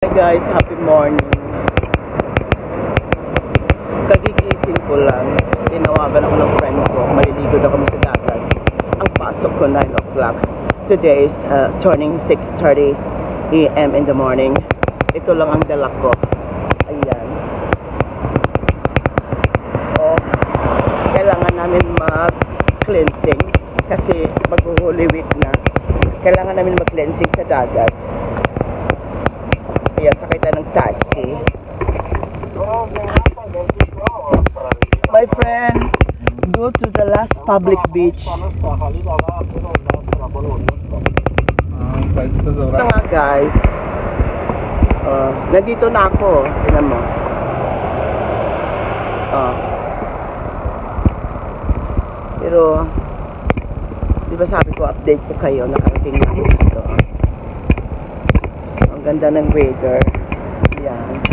Hi guys, happy morning. Kagigising ko lang. Tinawagan ako ng friend ko. Maliligo na kami sa dagat. Ang pasok ko 9 o'clock. Today is turning 6:30 a.m. in the morning. Ito lang ang dala ko. Ayan. Oh, kailangan namin mag-cleansing kasi mag-Holy Week na. Kailangan namin mag-cleansing sa dagat. Ayan, sakay tayo ng taxi. My friend, go to the last public beach. Ito nga guys, nandito na ako. Tingnan mo. Pero, di ba sabi ko, update ko kayo, nakarating na ako dito. Ang ganda ng weather. Yan.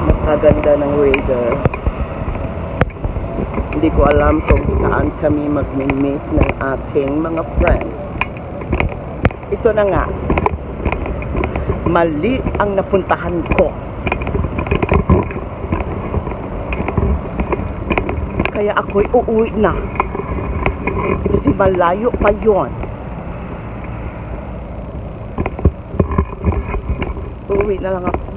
Napakaganda ng weather. Hindi ko alam kung saan kami mag-meet ng ating mga friends. Ito na nga. Mali ang napuntahan ko. Kaya ako'y uuwi na. Kasi malayo pa yon. Uuwi na lang ako.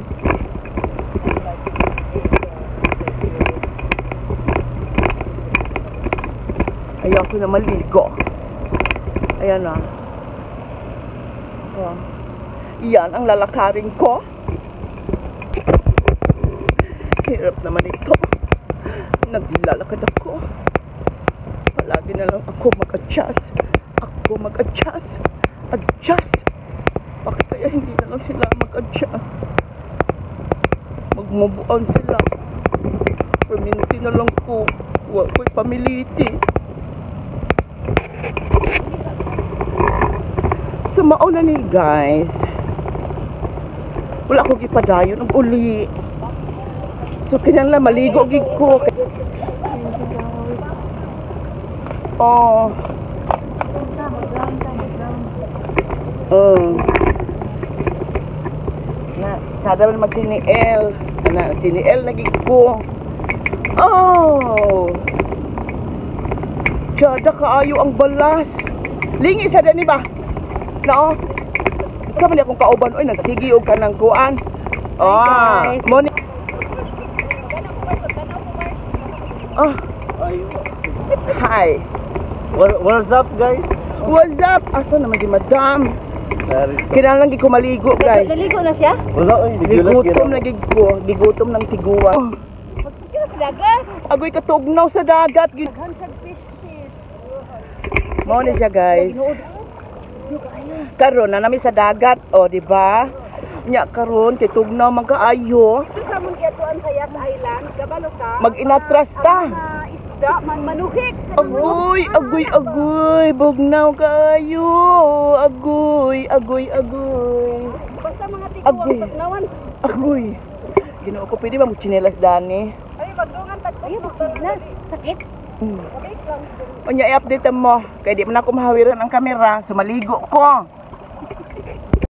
Ayoko na maligo. Ayan na. Iyan ang lalakarin ko. Hirap naman ito. Naglalakad ako. Palagi na lang ako mag-adjust. Adjust. Bakit kaya hindi na lang sila mag-adjust? Magmubuan sila. Perminti na lang ko. Huwag ko'y pamiliti. Sa mauna ni guys, wala akong ipadayon ng uli. So kinala maligo gig ko. Sada man magtiniel. Tiniel na gig ko. Sada kaayo ang balas. Lingi sa dani ba? No? Sa man akong kauban oy nagsigi og kanang kuan. Morning. Hi. What's up guys? What's up? Asa naman si madam? Kailangan lang ko maligo guys. Naligo na siya? Wala Gigutom na gigko. Gigutom ng tiguan. Magpagkira sa dagat. Agoy katugnaw sa dagat. Mao ni siya guys. Karon na nami sa dagat. O diba? Nya karon kay tugnaw man kaayo. Sa mong gatuan sa Yas Island, kabalo ka. Mag-inatras ta. Isda man manuhik. Agoy. Bugnaw kaayo. Agoy. Basta mga tiguan pagnawan. Agoy. Ginoo ko pwede ba mo tsinelas dani? Ay magdungan tag ayo na. Sakit. Unya i-update mo kay di man ako mahawiran ang kamera, so maligo ko.